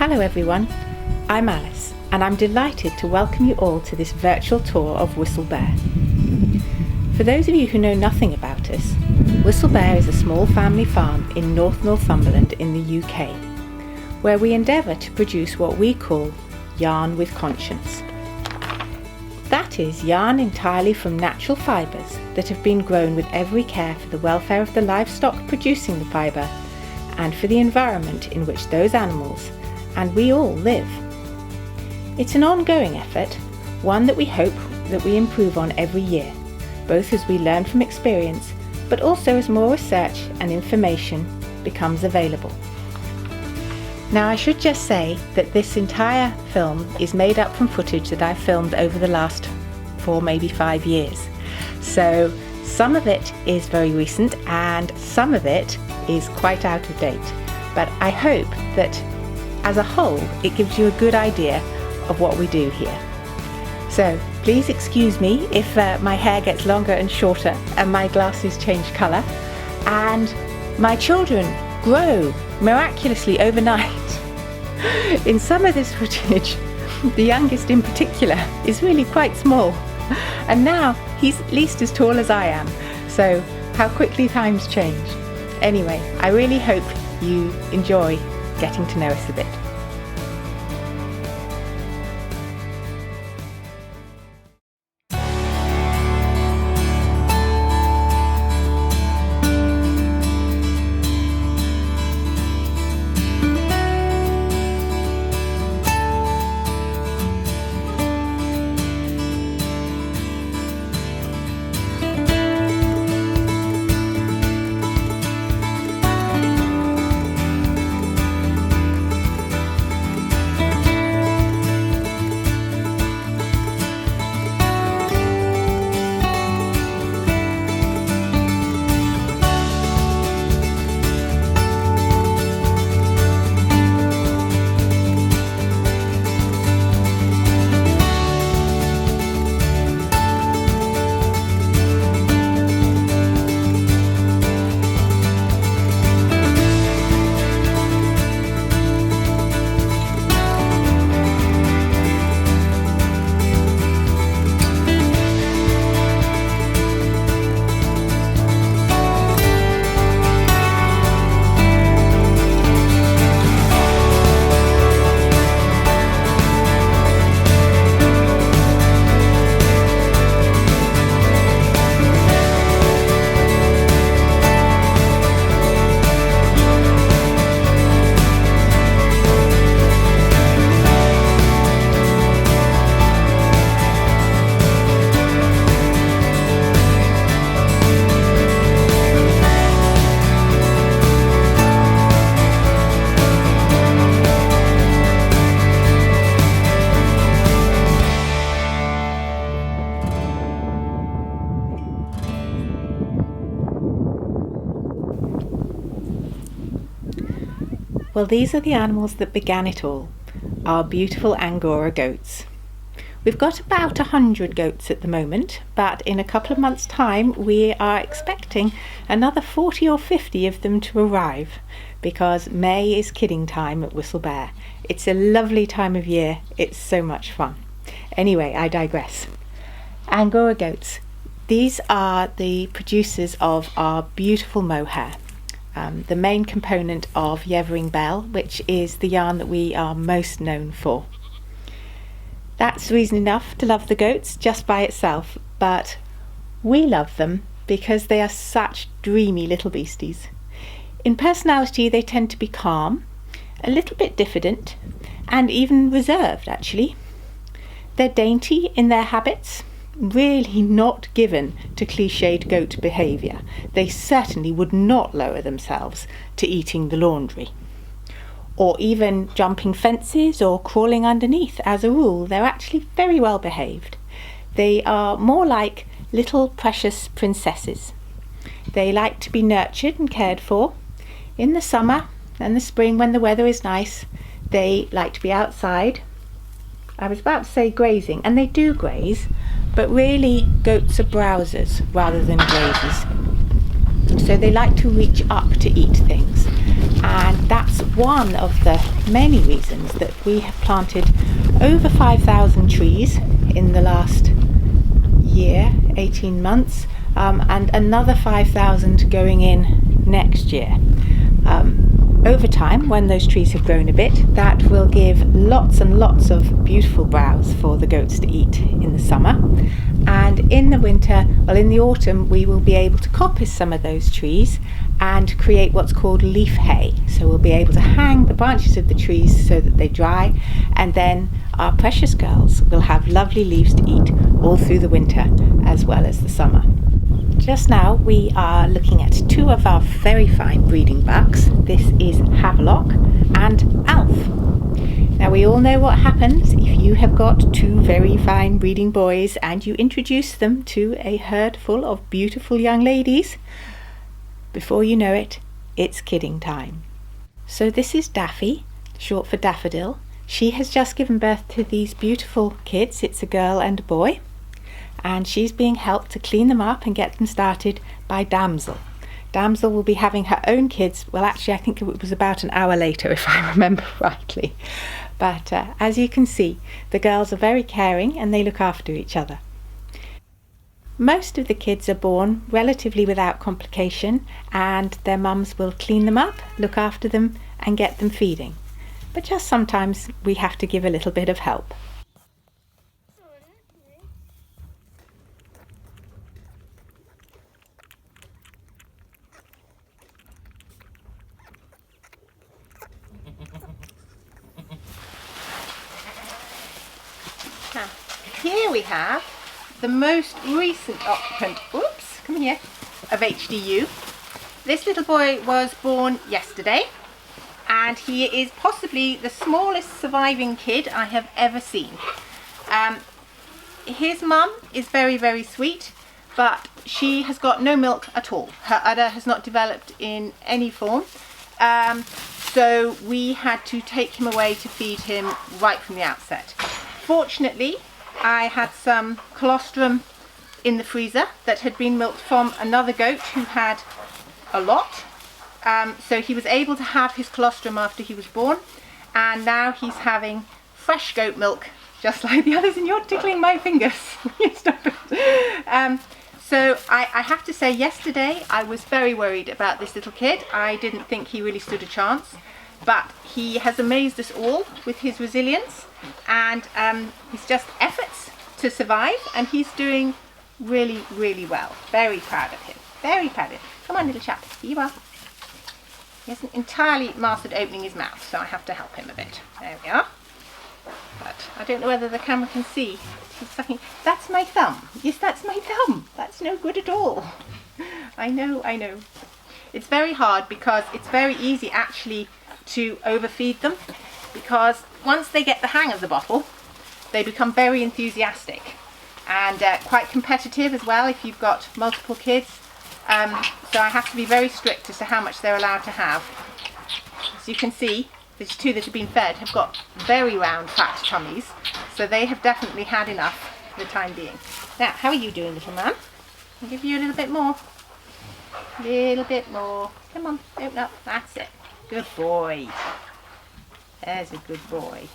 Hello everyone, I'm Alice and I'm delighted to welcome you all to this virtual tour of Whistlebare. For those of you who know nothing about us, Whistlebare is a small family farm in Northumberland in the UK, where we endeavour to produce what we call yarn with conscience. That is yarn entirely from natural fibres that have been grown with every care for the welfare of the livestock producing the fibre and for the environment in which those animals and we all live. It's an ongoing effort, one that we hope that we improve on every year, both as we learn from experience, but also as more research and information becomes available. Now I should just say that this entire film is made up from footage that I've filmed over the last 4, maybe 5 years. So some of it is very recent and some of it is quite out of date. But I hope that as a whole it gives you a good idea of what we do here. So please excuse me if my hair gets longer and shorter and my glasses change colour and my children grow miraculously overnight. In some of this footage, the youngest in particular is really quite small, and now he's at least as tall as I am, so how quickly times change. Anyway, I really hope you enjoy getting to know us a bit. Well, these are the animals that began it all, our beautiful Angora goats. We've got about 100 goats at the moment, but in a couple of months' time we are expecting another 40 or 50 of them to arrive, because May is kidding time at Whistlebare. It's a lovely time of year, it's so much fun. Anyway, I digress. Angora goats. These are the producers of our beautiful mohair. The main component of Shearing Table, which is the yarn that we are most known for. That's reason enough to love the goats just by itself, but we love them because they are such dreamy little beasties. In personality they tend to be calm, a little bit diffident, and even reserved actually. They're dainty in their habits, really not given to cliched goat behaviour. They certainly would not lower themselves to eating the laundry, or even jumping fences or crawling underneath. As a rule, they're actually very well behaved. They are more like little precious princesses. They like to be nurtured and cared for. In the summer and the spring when the weather is nice, they like to be outside. I was about to say grazing, and they do graze, but really goats are browsers rather than grazers. So they like to reach up to eat things. And that's one of the many reasons that we have planted over 5,000 trees in the last year, 18 months, and another 5,000 going in next year. Over time, when those trees have grown a bit, that will give lots and lots of beautiful browse for the goats to eat in the summer. And in the winter, well, in the autumn, we will be able to coppice some of those trees and create what's called leaf hay. So we'll be able to hang the branches of the trees so that they dry, and then our precious girls will have lovely leaves to eat all through the winter as well as the summer. Just now we are looking at two of our very fine breeding bucks. This is Havelock and Alf. Now we all know what happens if you have got two very fine breeding boys and you introduce them to a herd full of beautiful young ladies. Before you know it, it's kidding time. So this is Daffy, short for Daffodil. She has just given birth to these beautiful kids. It's a girl and a boy. And she's being helped to clean them up and get them started by Damsel. Damsel will be having her own kids. Well, actually, I think it was about an hour later, if I remember rightly. But as you can see, the girls are very caring and they look after each other. Most of the kids are born relatively without complication, and their mums will clean them up, look after them, and get them feeding. But just sometimes we have to give a little bit of help. Now, here we have the most recent occupant, come here, of HDU. This little boy was born yesterday, and he is possibly the smallest surviving kid I have ever seen. His mum is very, very sweet, but she has got no milk at all. Her udder has not developed in any form. So we had to take him away to feed him right from the outset. Fortunately, I had some colostrum in the freezer that had been milked from another goat who had a lot. So he was able to have his colostrum after he was born, and now he's having fresh goat milk just like the others, and you're tickling my fingers. Stop it. So I have to say, yesterday I was very worried about this little kid. I didn't think he really stood a chance, but he has amazed us all with his resilience and his just efforts to survive, and he's doing really, really well. Very proud of him. Very proud of him. Come on, little chap. Here you are. He hasn't entirely mastered opening his mouth, so I have to help him a bit. There we are. But I don't know whether the camera can see. He's sucking. That's my thumb. Yes, that's my thumb. That's no good at all. I know, I know. It's very hard because it's very easy actually to overfeed them, because once they get the hang of the bottle, they become very enthusiastic and quite competitive as well if you've got multiple kids. So I have to be very strict as to how much they're allowed to have. As you can see, the two that have been fed have got very round, fat tummies, so they have definitely had enough for the time being. Now, how are you doing, little man? I'll give you a little bit more. A little bit more. Come on, open up. That's it. Good boy. There's a good boy.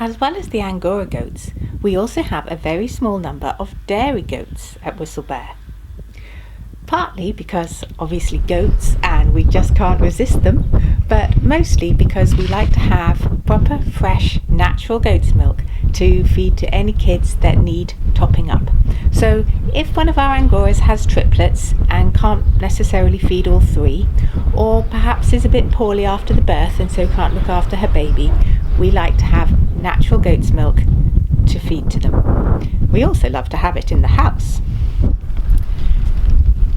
As well as the Angora goats, we also have a very small number of dairy goats at Whistlebare. Partly because obviously goats and we just can't resist them, but mostly because we like to have proper, fresh, natural goat's milk to feed to any kids that need topping up. So if one of our Angoras has triplets and can't necessarily feed all three, or perhaps is a bit poorly after the birth and so can't look after her baby, we like to have natural goat's milk to feed to them. We also love to have it in the house.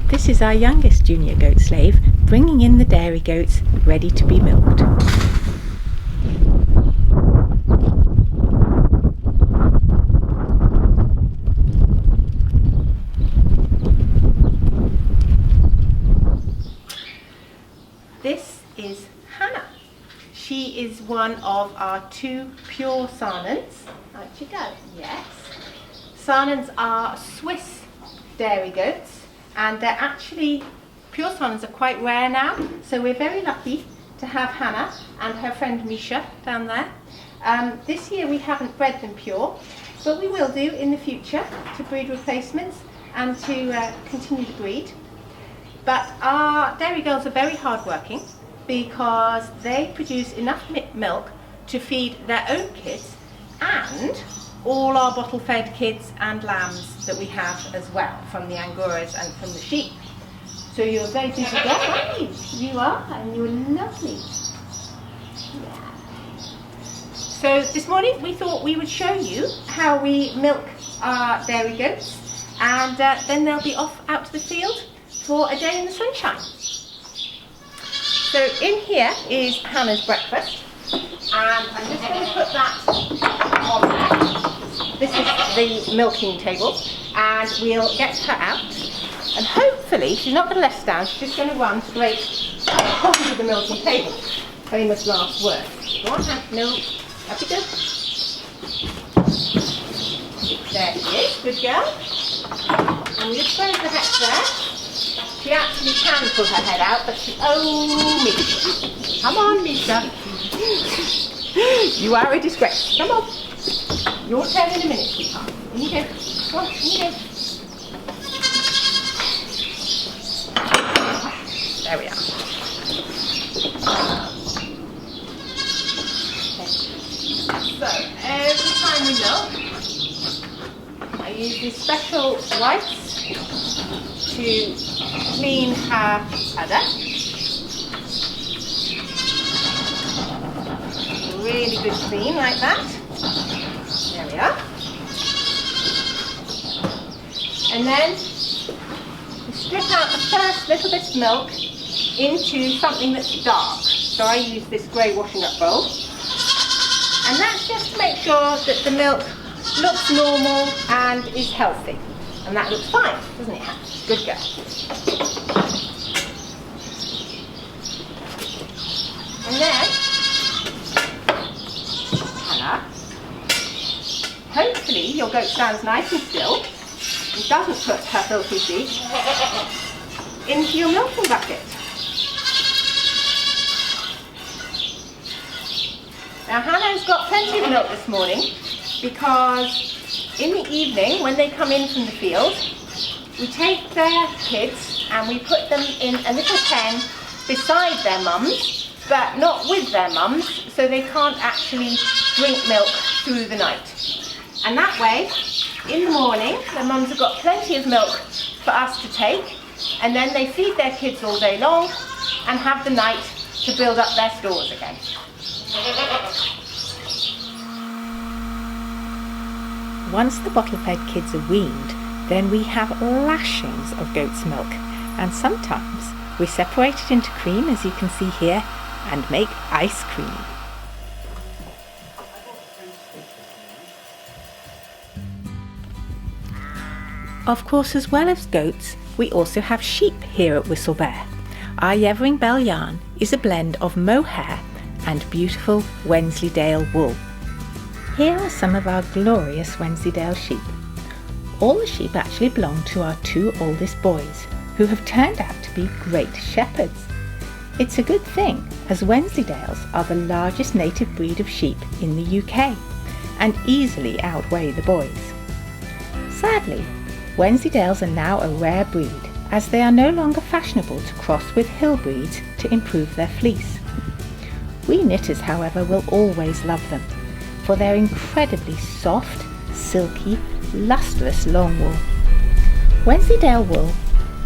This is our youngest junior goat slave, bringing in the dairy goats ready to be milked. This is Hannah. She is one of our 2 pure Saanens. Out you go. Yes. Saanens are Swiss dairy goats, and they're actually, pure Saanens are quite rare now, so we're very lucky to have Hannah and her friend Misha down there. This year we haven't bred them pure, but we will do in the future to breed replacements and to continue to breed. But our dairy girls are very hardworking because they produce enough milk to feed their own kids and all our bottle-fed kids and lambs that we have as well, from the Angoras and from the sheep. So you're a very busy girl, aren't you? You are, and you're lovely. Yeah. So this morning we thought we would show you how we milk our dairy goats, and then they'll be off out to the field for a day in the sunshine. So in here is Hannah's breakfast, and I'm just going to put that on there. This is the milking table, and we'll get her out, and hopefully she's not going to let us down, she's just going to run straight onto the milking table. Famous last word. Go on, Hannah. No, up you go. There she is, good girl. And we just close the hatch there. She actually can pull her head out, but she, oh, Misha. Come on, Misha. You are a disgrace. Come on. Your turn in a minute, sweetheart. In you go. Come on, in you go. There we are. So, every time we milk, I use these special wipes to clean her udder. Really good clean like that. There we are. And then we strip out the first little bit of milk into something that's dark. So I use this grey washing up bowl. And that's just to make sure that the milk looks normal and is healthy. And that looks fine, doesn't it? Good girl. And then, Hannah, hopefully your goat stands nice and still and doesn't put her filthy feet into your milking bucket. Now Hannah's got plenty of milk this morning because in the evening when they come in from the field, we take their kids and we put them in a little pen beside their mums, but not with their mums, so they can't actually drink milk through the night. And that way, in the morning, the mums have got plenty of milk for us to take, and then they feed their kids all day long and have the night to build up their stores again. Once the bottle-fed kids are weaned, then we have lashings of goat's milk, and sometimes we separate it into cream, as you can see here, and make ice cream. Of course, as well as goats, we also have sheep here at Whistlebare. Our Yevering Bell yarn is a blend of mohair and beautiful Wensleydale wool. Here are some of our glorious Wensleydale sheep. All the sheep actually belong to our 2 oldest boys, who have turned out to be great shepherds. It's a good thing, as Wensleydales are the largest native breed of sheep in the UK, and easily outweigh the boys. Sadly, Wensleydales are now a rare breed, as they are no longer fashionable to cross with hill breeds to improve their fleece. We knitters, however, will always love them for their incredibly soft, silky, lustrous long wool. Wensleydale wool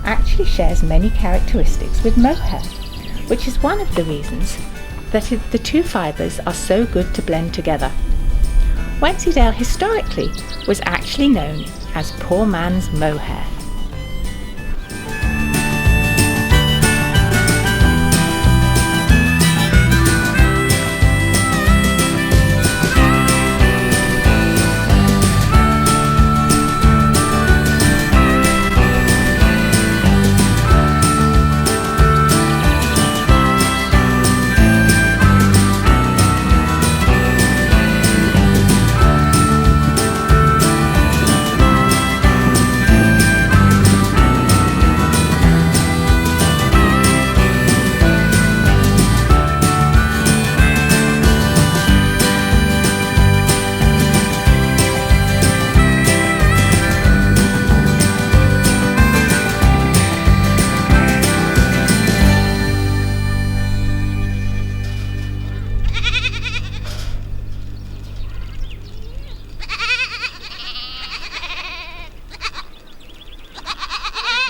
actually shares many characteristics with mohair, which is one of the reasons that the two fibres are so good to blend together. Wensleydale historically was actually known as poor man's mohair.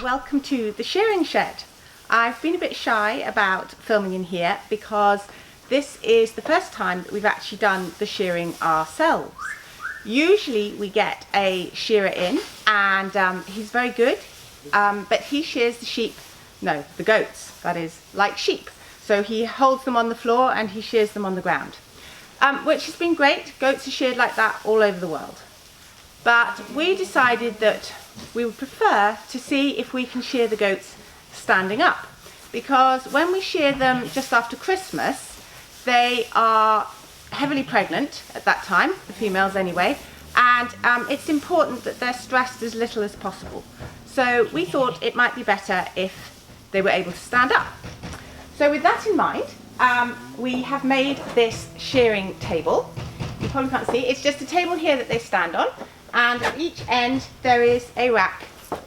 Welcome to the shearing shed. I've been a bit shy about filming in here because this is the first time that we've actually done the shearing ourselves. Usually we get a shearer in and he's very good, but he shears the goats, that is, like sheep. So he holds them on the floor and he shears them on the ground, which has been great. Goats are sheared like that all over the world. But we decided that we would prefer to see if we can shear the goats standing up, because when we shear them just after Christmas, they are heavily pregnant at that time, the females anyway, and it's important that they're stressed as little as possible. So we thought it might be better if they were able to stand up. So with that in mind, we have made this shearing table. You probably can't see, it's just a table here that they stand on, and at each end there is a rack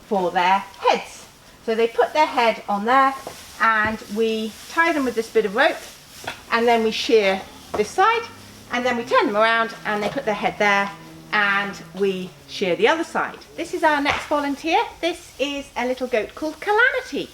for their heads. So they put their head on there and we tie them with this bit of rope, and then we shear this side, and then we turn them around and they put their head there and we shear the other side. This is our next volunteer. This is a little goat called Calamity.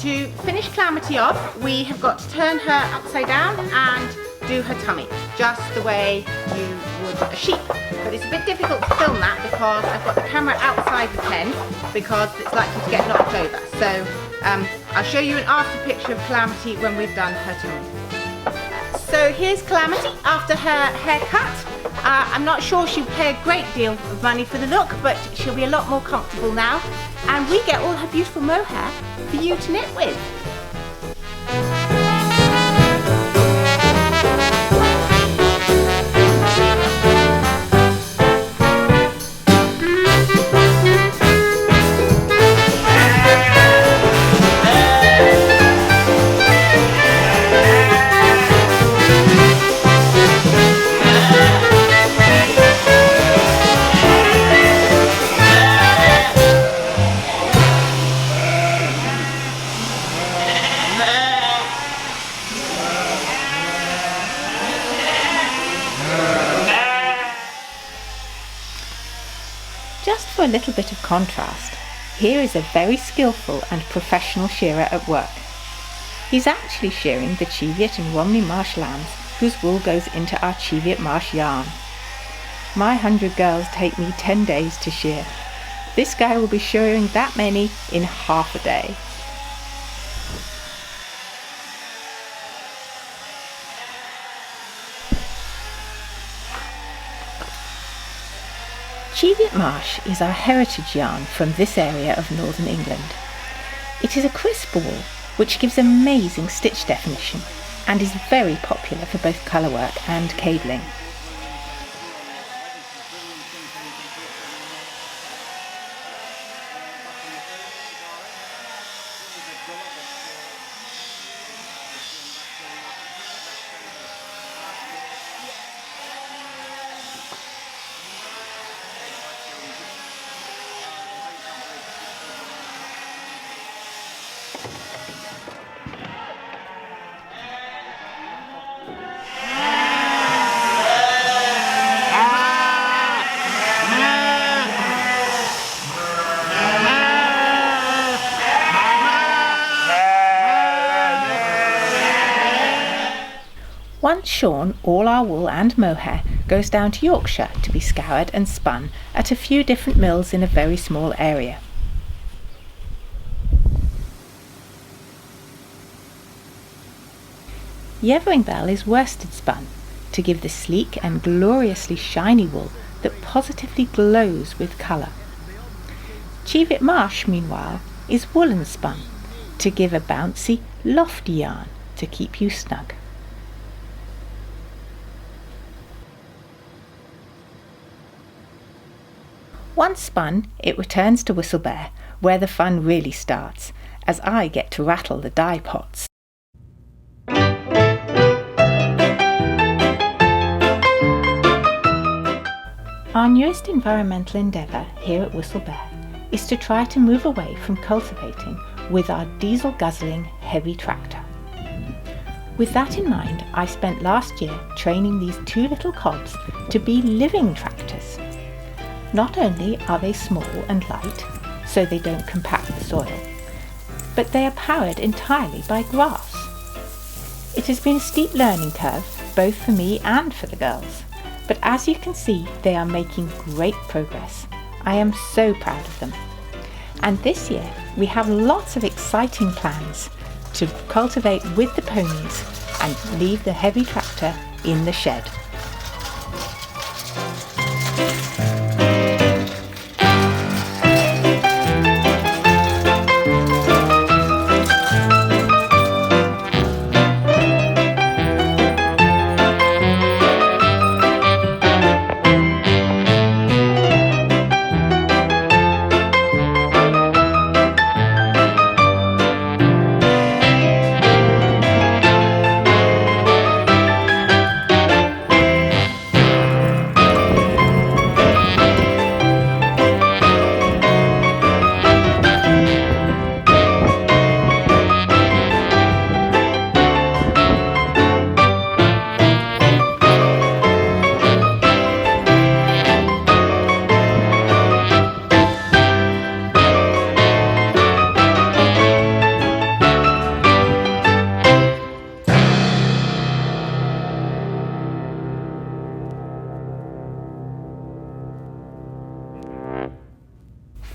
To finish Calamity off, we have got to turn her upside down and do her tummy, just the way you would a sheep. But it's a bit difficult to film that because I've got the camera outside the pen because it's likely to get knocked over. So I'll show you an after picture of Calamity when we've done her tummy. So here's Calamity after her haircut. I'm not sure she'll pay a great deal of money for the look, but she'll be a lot more comfortable now. And we get all her beautiful mohair for you to knit with. Just for a little bit of contrast, Here is a very skillful and professional shearer at work. He's actually shearing the Cheviot and Romney Marsh lambs whose wool goes into our Cheviot Marsh yarn. My 100 girls take me 10 days to shear. This guy will be shearing that many in half a day. Cheviot Marsh is our heritage yarn from this area of northern England. It is a crisp wool which gives amazing stitch definition and is very popular for both colourwork and cabling. Once shorn, all our wool and mohair goes down to Yorkshire to be scoured and spun at a few different mills in a very small area. Yeaveringbell is worsted spun to give the sleek and gloriously shiny wool that positively glows with colour. Cheviot Marsh, meanwhile, is woolen spun to give a bouncy, lofty yarn to keep you snug. Once spun, it returns to Whistlebare, where the fun really starts, as I get to rattle the dye pots. Our newest environmental endeavour here at Whistlebare is to try to move away from cultivating with our diesel-guzzling heavy tractor. With that in mind, I spent last year training these two little cobs to be living tractors. Not only are they small and light, so they don't compact the soil, but they are powered entirely by grass. It has been a steep learning curve, both for me and for the girls, but as you can see, they are making great progress. I am so proud of them. And this year, we have lots of exciting plans to cultivate with the ponies and leave the heavy tractor in the shed.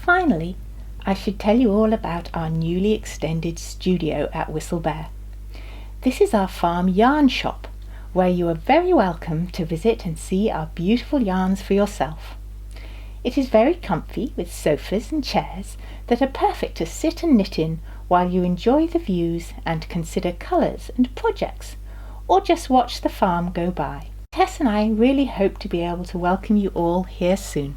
Finally, I should tell you all about our newly extended studio at Whistlebare. This is our farm yarn shop, where you are very welcome to visit and see our beautiful yarns for yourself. It is very comfy with sofas and chairs that are perfect to sit and knit in while you enjoy the views and consider colours and projects, or just watch the farm go by. Tess and I really hope to be able to welcome you all here soon.